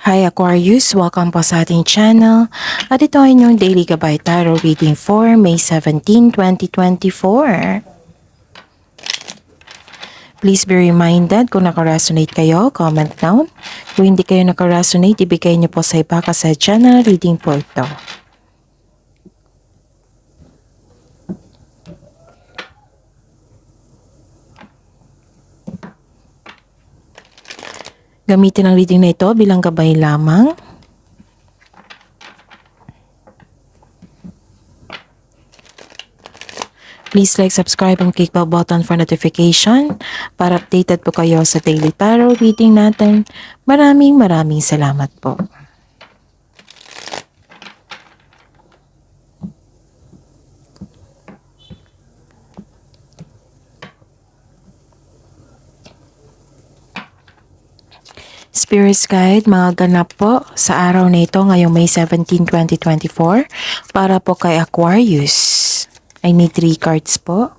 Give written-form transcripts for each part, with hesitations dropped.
Hi Aquarius, welcome po sa ating channel. At ito ay inyong Daily Gabay Tarot Reading for May 17, 2024. Please be reminded kung nakaresonate kayo, comment down. Kung hindi kayo nakaresonate, ibigay niyo po sa iba kasi channel reading po ito. Gamitin ang reading na ito bilang gabay lamang. Please like, subscribe, and click bell button for notification para updated po kayo sa daily tarot reading natin. Maraming salamat po. Spirits Guide, mga ganap po sa araw na ito ngayong May 17, 2024 para po kay Aquarius. I need 3 cards po.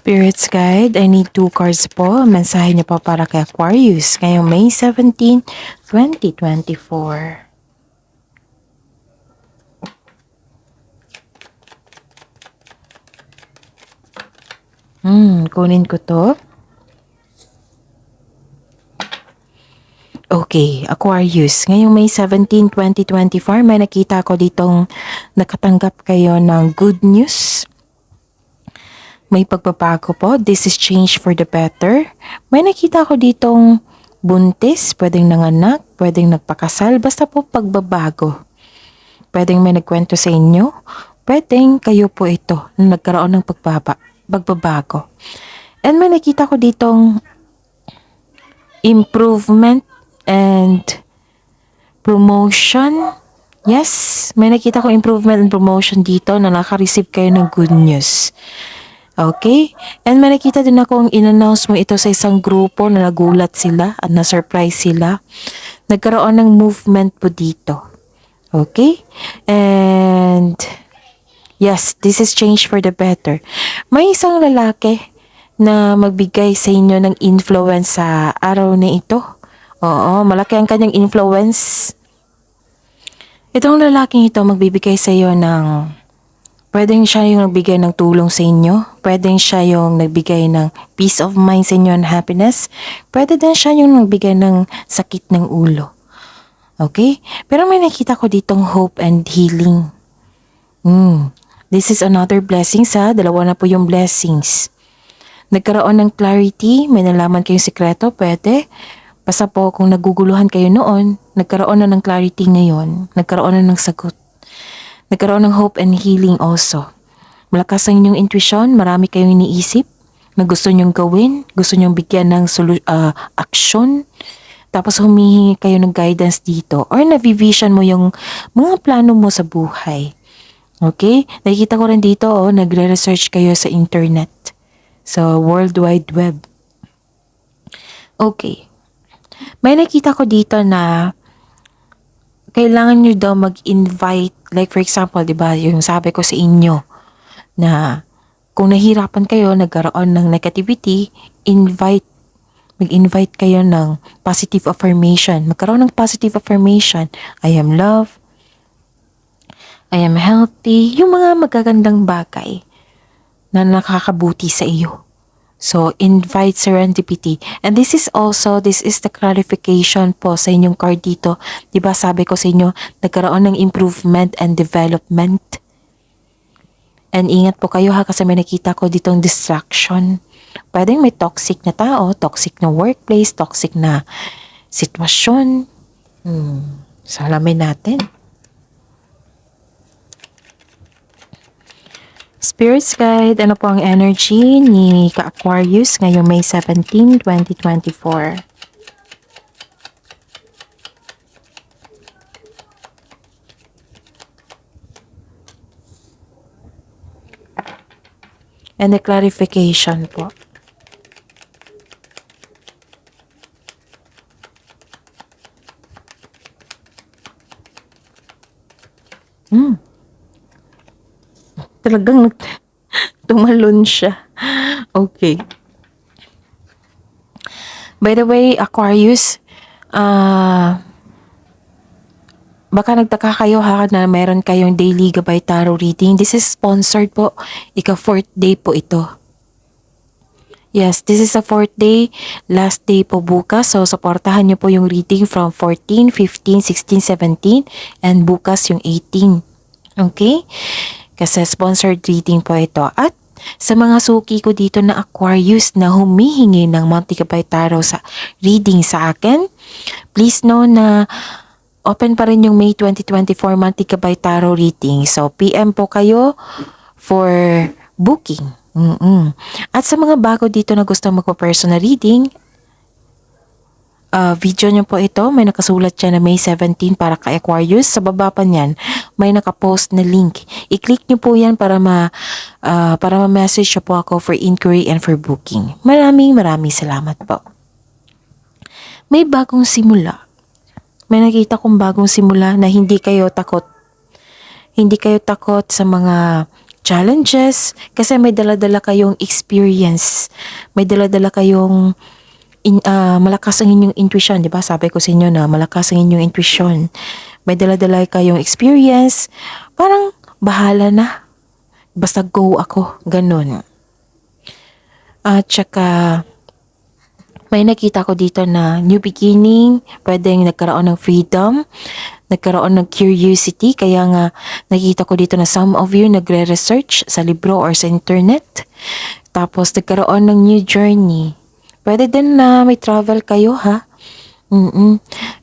Spirits Guide, I need 2 cards po. Mensahe niyo po para kay Aquarius ngayong May 17, 2024. Kunin ko to. Okay, Aquarius, ngayong May 17, 2024, may nakita ko ditong nakatanggap kayo ng good news. May pagbabago po. This is change for the better. May nakita ko ditong buntis, pwedeng nanganak, pwedeng nagpakasal, basta po pagbabago. Pwedeng may nagkwento sa inyo, pwedeng kayo po ito na nagkaroon ng pagbabago. And may nakita ko ditong improvement and promotion. Yes, may nakita ko improvement and promotion dito na naka-receive kayo ng good news. Okay? And may nakita din akong in-announce mo ito sa isang grupo na nagulat sila at na-surprise sila. Nagkaroon ng movement po dito. Okay? And yes, this is change for the better. May isang lalaki na magbigay sa inyo ng influence sa araw na ito. Oo, malaki ang kanyang influence. Itong lalaking ito magbibigay sa iyo ng pwedeng siya yung nagbigay ng tulong sa inyo. Pwedeng siya yung nagbigay ng peace of mind sa inyo and happiness. Pwede din siya yung nagbigay ng sakit ng ulo. Okay? Pero may nakita ko ditong hope and healing. This is another blessing sa dalawa na po yung blessings. Nagkaroon ng clarity, may nalaman kayong sikreto, pwede. Basta po kung naguguluhan kayo noon, nagkaroon na ng clarity ngayon. Nagkaroon na ng sagot. Nagkaroon ng hope and healing also. Malakas ang inyong intuition, marami kayong iniisip na gusto nyong gawin, gusto nyong bigyan ng action. Tapos humihingi kayo ng guidance dito or navivision mo yung mga plano mo sa buhay. Okay? Nakikita ko rin dito, nagre-research kayo sa internet, sa World Wide Web. Okay. May nakita ko dito na kailangan nyo daw mag-invite, like for example, di ba, yung sabi ko sa inyo, na kung nahirapan kayo, nagkaroon ng negativity, mag-invite kayo ng positive affirmation. Magkaroon ng positive affirmation. I am loved. I am healthy. Yung mga magagandang bagay na nakakabuti sa iyo. So, invite serendipity. And this is the clarification po sa inyong card dito. Diba sabi ko sa inyo, nagkaroon ng improvement and development. And ingat po kayo ha kasi may nakita ko ditong distraction. Pwedeng may toxic na tao, toxic na workplace, toxic na sitwasyon. Salamin natin. Spirits Guide, ano po ang energy ni Ka-Aquarius ngayong May 17, 2024? And the clarification po. Talagang tumalon siya. Okay. By the way, Aquarius, baka nagtaka kayo ha na meron kayong daily gabay tarot reading. This is sponsored po. Ika-4th day po ito. Yes, this is a 4th day. Last day po bukas. So, supportahan niyo po yung reading from 14, 15, 16, 17, and bukas yung 18. Okay? Kasi sponsored reading po ito. At sa mga suki ko dito na Aquarius na humihingi ng Monte Gabay Tarot sa reading sa akin, please know na open pa rin yung May 2024 Monte Gabay Tarot reading. So, PM po kayo for booking. At sa mga bago dito na gusto magpa-personal reading, video nyo po ito, may nakasulat siya na May 17 para kay Aquarius. Sa baba pa niyan, may nakapost na link. I-click nyo po yan para ma-message po ako for inquiry and for booking. Maraming salamat po. May bagong simula. May nakita kong bagong simula na hindi kayo takot. Hindi kayo takot sa mga challenges kasi may dala-dala kayong experience. May dala-dala kayong malakas ang inyong intuition, di ba? Sabi ko sa inyo na malakas ang inyong intuition. May dala-dala kayong experience. Parang bahala na. Basta go ako. Ganun. At saka, may nakita ko dito na new beginning, pwedeng nagkaroon ng freedom, nagkaroon ng curiosity. Kaya nga, nakita ko dito na some of you nagre-research sa libro or sa internet. Tapos, nagkaroon ng new journey. Pwede din na may travel kayo, ha?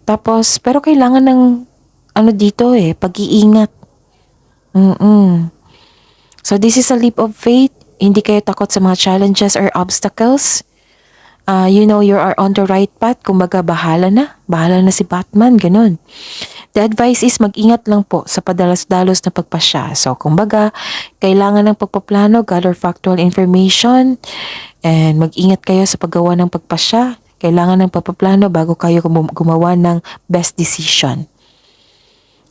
Tapos, pero kailangan ng, dito pag-iingat. So, this is a leap of faith. Hindi kayo takot sa mga challenges or obstacles. You know you are on the right path. Kumbaga, bahala na. Bahala na si Batman, ganun. The advice is mag-ingat lang po sa padalos-dalos na pagpasya. So, kumbaga, kailangan ng pagpaplano, gather factual information, and mag-ingat kayo sa paggawa ng pagpasya. Kailangan ng pagpaplano bago kayo gumawa ng best decision.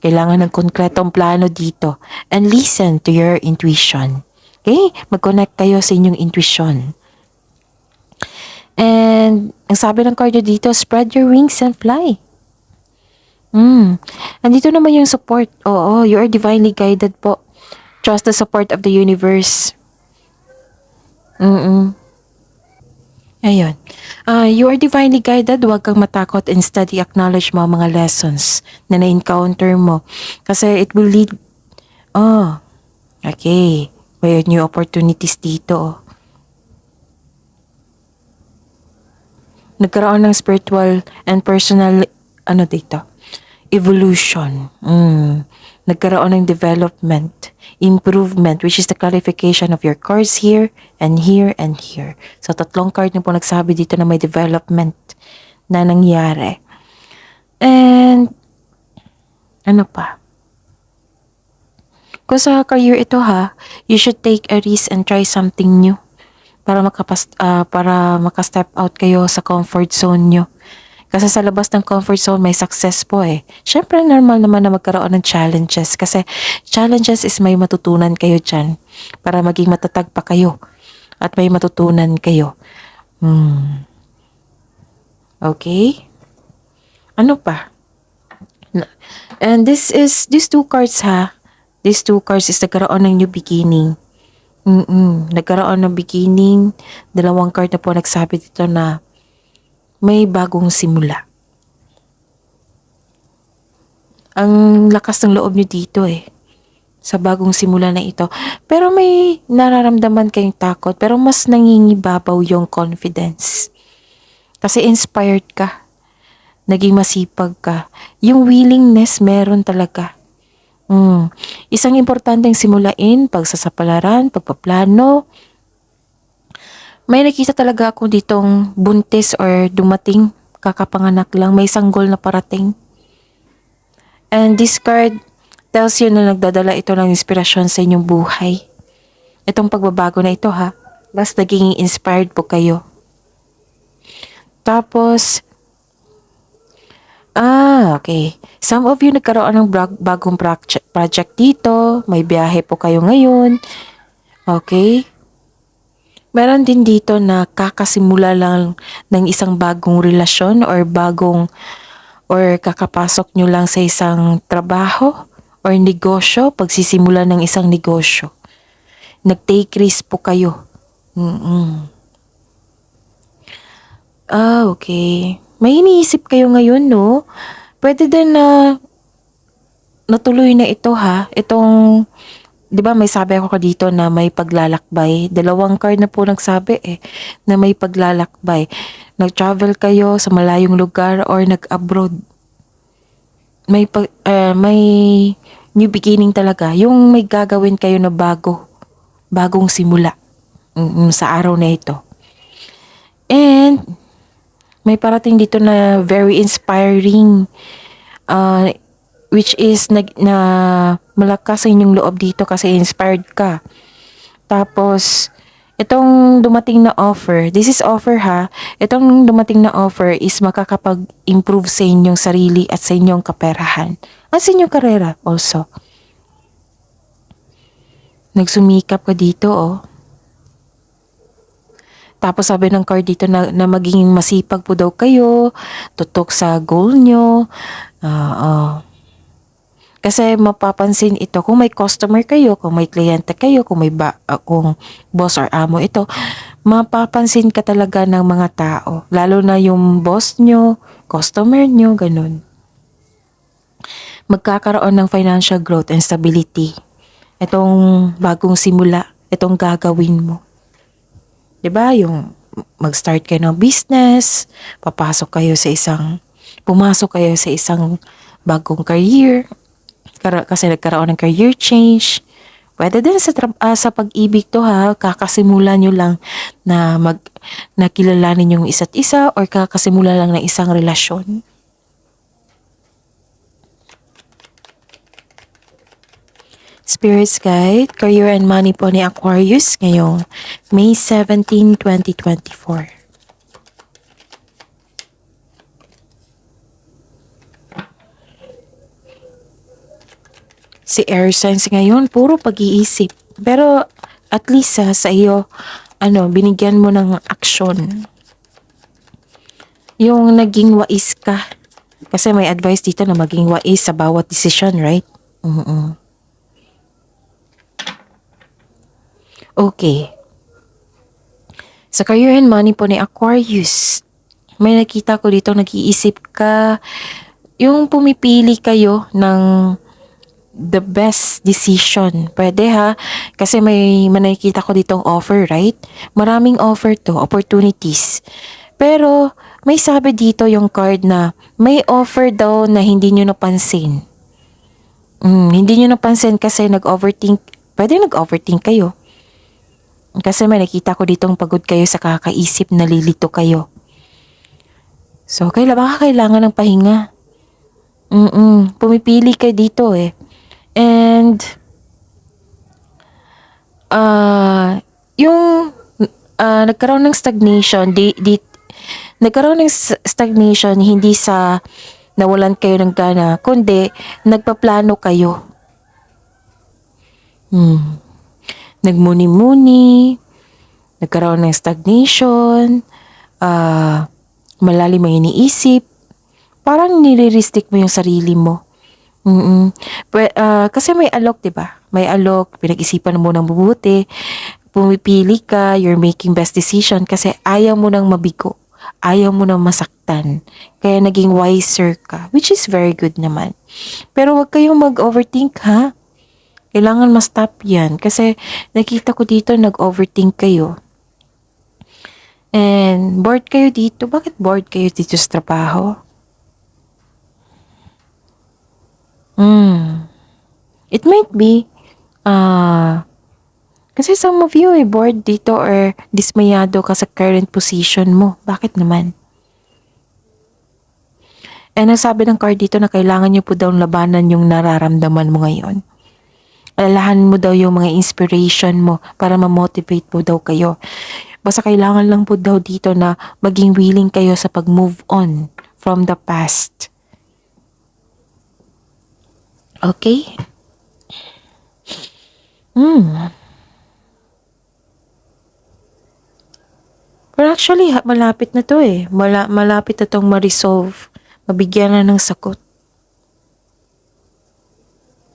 Kailangan ng konkretong plano dito. And listen to your intuition. Okay? Mag-connect kayo sa inyong intuition. And, ang sabi ng card dito, spread your wings and fly. Andito naman yung support. Oo, you are divinely guided po. Trust the support of the universe. Ayun. You are divinely guided. Huwag kang matakot. Instead, i-acknowledge mo ang mga lessons na na-encounter mo. Kasi it will lead... okay. May new opportunities dito. Nagkaroon ng spiritual and personal, dito? Evolution. Nagkaroon ng development, improvement, which is the clarification of your cards here and here and here. So, 3 card na po nagsabi dito na may development na nangyari. And, ano pa? Kung sa career ito you should take a risk and try something new para maka-step out kayo sa comfort zone nyo. Kasi sa labas ng comfort zone, may success po Siyempre, normal naman na magkaroon ng challenges. Kasi challenges is may matutunan kayo dyan para maging matatag pa kayo. At may matutunan kayo. Okay? Ano pa? And these 2 cards These 2 cards is nagkaroon ng new beginning. Nagkaroon ng beginning. 2 card na po nagsabi dito na may bagong simula. Ang lakas ng loob niyo dito sa bagong simula na ito. Pero may nararamdaman kayong takot, pero mas nangingibabaw yung confidence. Kasi inspired ka. naging masipag ka. Yung willingness meron talaga. Isang importanteng simulain, pagsasapalaran, pagpaplano. May nakita talaga ako ditong buntis or dumating, kakapanganak lang, may sanggol na parating. And this card tells you na nagdadala ito ng inspirasyon sa inyong buhay. Itong pagbabago na ito ha, mas naging inspired po kayo. Tapos, okay. Some of you nagkaroon ng bagong project dito. May biyahe po kayo ngayon. Okay. Meron din dito na kakasimula lang ng isang bagong relasyon or kakapasok nyo lang sa isang trabaho or negosyo, pagsisimula ng isang negosyo. Nag-take risk po kayo. Okay. May iniisip kayo ngayon, no? Pwede din na natuloy na ito ha. Itong, di ba may sabi ako dito na may paglalakbay. 2 card na po nagsabi na may paglalakbay. Nag-travel kayo sa malayong lugar or nag-abroad. May new beginning talaga. Yung may gagawin kayo na bagong simula sa araw na ito. And may parating dito na very inspiring which is na malakas sa inyong loob dito kasi inspired ka. Tapos itong dumating na offer, this is offer ha. Itong dumating na offer is makakapag-improve sa inyong sarili at sa inyong kaperahan. At sa inyong karera also. Nagsumikap ka dito Tapos sabi ng card dito na maging masipag po daw kayo, tutok sa goal nyo. Kasi mapapansin ito kung may customer kayo, kung may kliyente kayo, kung kung boss or amo ito, mapapansin ka talaga ng mga tao. Lalo na yung boss nyo, customer nyo, ganun. Magkakaroon ng financial growth and stability. Itong bagong simula, itong gagawin mo. 'Di ba? Yung mag-start kayo ng business, pumasok kayo sa isang bagong career, kasi nagkaroon ng career change. Pwede din sa pag-ibig to ha, kakasimula nyo lang na nakilalanin yung isa't isa or kakasimula lang ng isang relasyon. Spirits Guide, Career and Money po ni Aquarius ngayong May 17, 2024. Si air signs ngayon, puro pag-iisip. Pero at least sa iyo, binigyan mo ng aksyon. Yung naging wais ka. Kasi may advice dito na maging wais sa bawat decision, right? Okay. Sa career and money po ni Aquarius, may nakita ko dito nag-iisip ka, yung pumipili kayo ng the best decision. Pwede ha, kasi may nakikita ko ditong offer, right? Maraming offer to, opportunities. Pero may sabi dito yung card na may offer daw na hindi nyo napansin. Hindi nyo napansin kasi pwede nag-overthink kayo. Kasi may nakita ko ditong pagod kayo sa kakaisip, nalilito kayo. So, baka kailangan ng pahinga. Pumipili kayo dito And, nagkaroon ng stagnation, nagkaroon ng stagnation hindi sa nawalan kayo ng gana, kundi nagpaplano kayo. Nagmuni-muni, nagkaroon ng stagnation, malalim ang iniisip, parang nire-restrict mo yung sarili mo. Kasi may alok, diba? May alok, pinag-isipan mo ng mabuti, pumipili ka, you're making best decision kasi ayaw mo nang mabigo, ayaw mo nang masaktan, kaya naging wiser ka, which is very good naman. Pero wag kayong mag-overthink ha. Kailangan ma-stop yan kasi nakita ko dito nag-overthink kayo. And bored kayo dito. Bakit bored kayo dito sa trabaho? It might be, kasi some of you bored dito or dismayado ka sa current position mo. Bakit naman? And ang sabi ng card dito na kailangan niyo po daw labanan yung nararamdaman mo ngayon. Alalahanin mo daw yung mga inspiration mo para ma-motivate po daw kayo. Basta kailangan lang po daw dito na maging willing kayo sa pag-move on from the past. Okay? Pero actually, malapit na to eh. Malapit na tong ma-resolve. Mabigyan na ng sagot.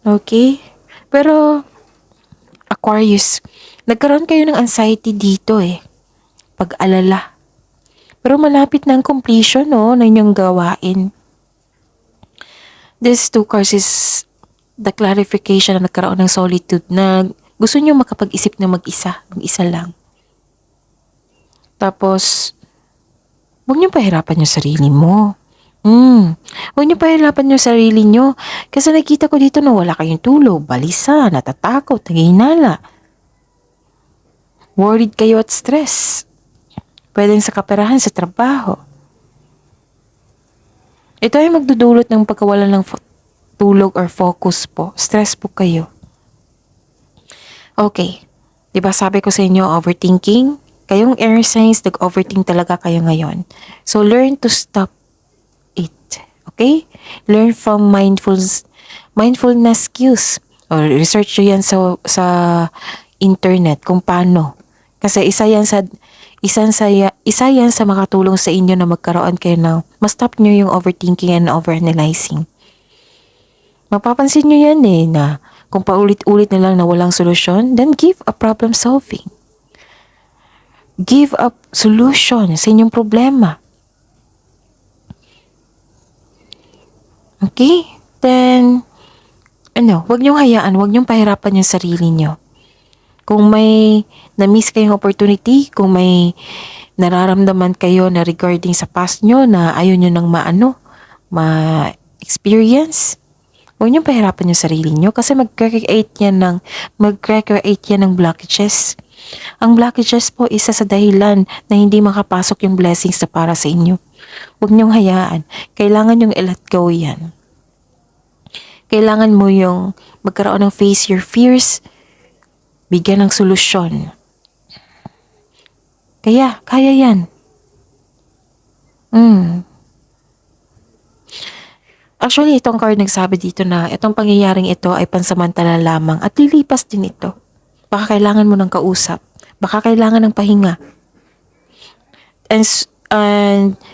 Okay? Pero, Aquarius, nagkaroon kayo ng anxiety dito eh. Pag-alala. Pero malapit na ang completion ng inyong gawain. This two cards is the clarification na nagkaroon ng solitude na gusto nyo makapag-isip na mag-isa lang. Tapos, huwag nyo pahirapan yung sarili mo. Huwag nyo pahirapan yung sarili nyo. Kasi nakita ko dito na wala kayong tulog, balisa, natatakot, naghihinala. Worried kayo at stress. Pwedeng sa kaperahan sa trabaho. Ito ay magdudulot ng pagkawalan ng tulog or focus po. Stress po kayo. Okay. Diba sabi ko sa inyo, overthinking? Kayong air signs, nag-overthink talaga kayo ngayon. So, learn to stop it. Okay? Learn from mindfulness skills. Or research nyo yan sa internet kung paano. Kasi isa yan sa makatulong sa inyo na magkaroon kayo ng ma-stop nyo yung overthinking and overanalyzing. Mapapansin nyo yan na kung paulit-ulit na lang na walang solusyon, then give a problem solving. Give a solution sa inyong problema. Okay? Then, huwag niyong hayaan, huwag niyong pahirapan yung sarili niyo. Kung may na-miss kayong opportunity, kung may nararamdaman kayo na regarding sa past nyo na ayaw nyo nang ma-experience, huwag nyo pahirapan yung sarili nyo kasi mag-create yan ng blockages. Ang blockages po isa sa dahilan na hindi makapasok yung blessings na para sa inyo. Huwag nyong hayaan. Kailangan yung i-let go yan. Kailangan mo yung magkaroon ng face your fears, bigyan ng solusyon. Kaya yan. Actually, itong card nagsabi dito na itong pangyayaring ito ay pansamantala lamang at lilipas din ito. Baka kailangan mo ng kausap. Baka kailangan ng pahinga. And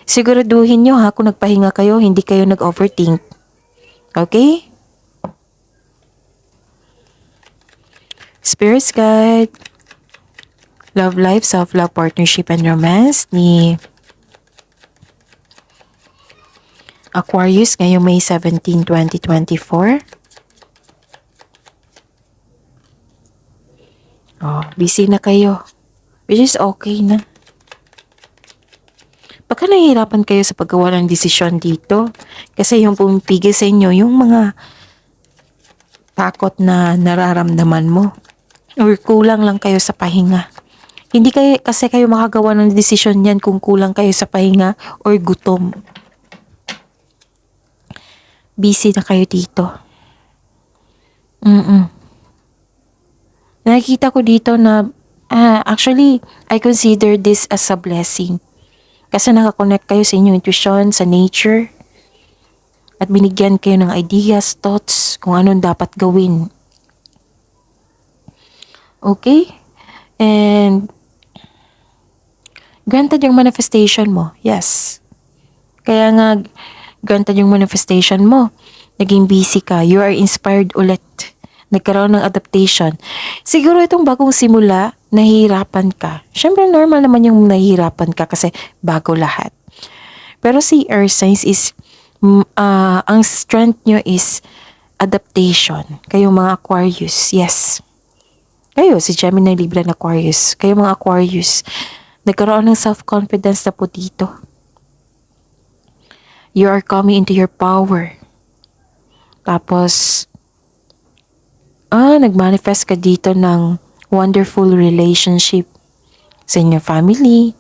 siguraduhin nyo kung nagpahinga kayo, hindi kayo nag-overthink. Okay? Spirit's Guide, Love Life, Self-Love, Partnership, and Romance ni Aquarius ngayong May 17, 2024. Busy na kayo. Which is okay na. Baka nahihirapan kayo sa paggawa ng desisyon dito. Kasi yung pumipigil sa inyo, yung mga takot na nararamdaman mo. Or kulang lang kayo sa pahinga. Hindi kasi kayo makagawa ng desisyon yan kung kulang kayo sa pahinga or gutom. Busy na kayo dito. Nakikita ko dito na actually, I consider this as a blessing. Kasi nakakonect kayo sa inyong intuition, sa nature, at binigyan kayo ng ideas, thoughts, kung anong dapat gawin. Okay? And granted yung manifestation mo. Yes. Kaya nga, granted yung manifestation mo. Naging busy ka. You are inspired ulit. Nagkaroon ng adaptation. Siguro itong bagong simula, nahihirapan ka. Siyempre, normal naman yung nahihirapan ka kasi bago lahat. Pero si Earth Signs is, ang strength nyo is adaptation. Kayo mga Aquarius, yes. Kayo, si Gemini, Libra, and Aquarius. Kayo mga Aquarius, nagkaroon ng self-confidence na po dito. You are coming into your power. Tapos, Nagmanifest ka dito ng wonderful relationship sa inyong family,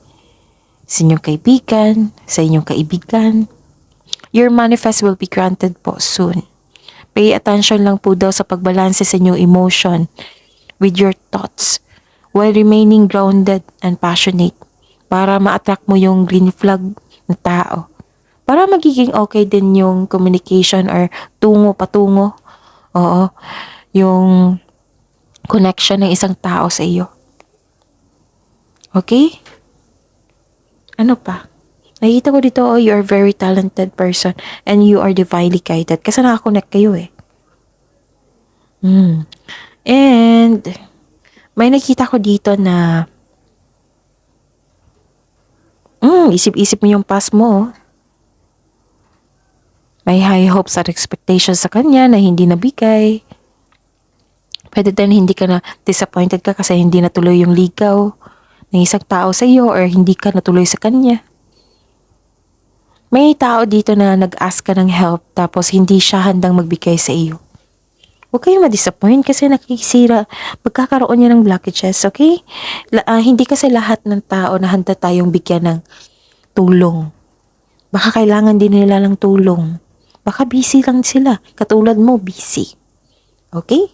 sa inyong kaibigan, sa inyong kaibigan. Your manifest will be granted po soon. Pay attention lang po daw sa pagbalanse sa inyong emotion with your thoughts while remaining grounded and passionate para ma-attract mo yung green flag na tao. Para magiging okay din yung communication or patungo. Oo, yung connection ng isang tao sa iyo. Okay? Ano pa? Nakikita ko dito, you are very talented person and you are divinely guided kasi nakakonect kayo eh. And may nakita ko dito na isip-isip mo yung past mo. Oh. May high hopes at expectations sa kanya na hindi nabigay. Pwede din hindi ka na disappointed ka kasi hindi natuloy yung ligaw ng isang tao sa iyo or hindi ka natuloy sa kanya. May tao dito na nag-ask ka ng help tapos hindi siya handang magbigay sa iyo. Huwag kayong ma-disappoint kasi nakikisira. Magkakaroon niya ng blockages, okay? Hindi kasi lahat ng tao na handa tayong bigyan ng tulong. Baka kailangan din nila ng tulong. Baka busy lang sila. Katulad mo, busy. Okay?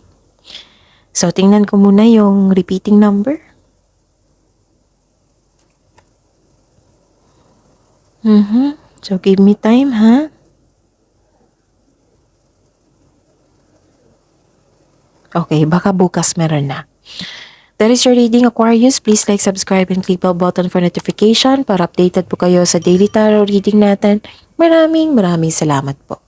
So, tingnan ko muna yung repeating number. So, give me time, ha? Okay, baka bukas meron na. That is your reading, Aquarius. Please like, subscribe, and click bell button for notification para updated po kayo sa daily tarot reading natin. Maraming salamat po.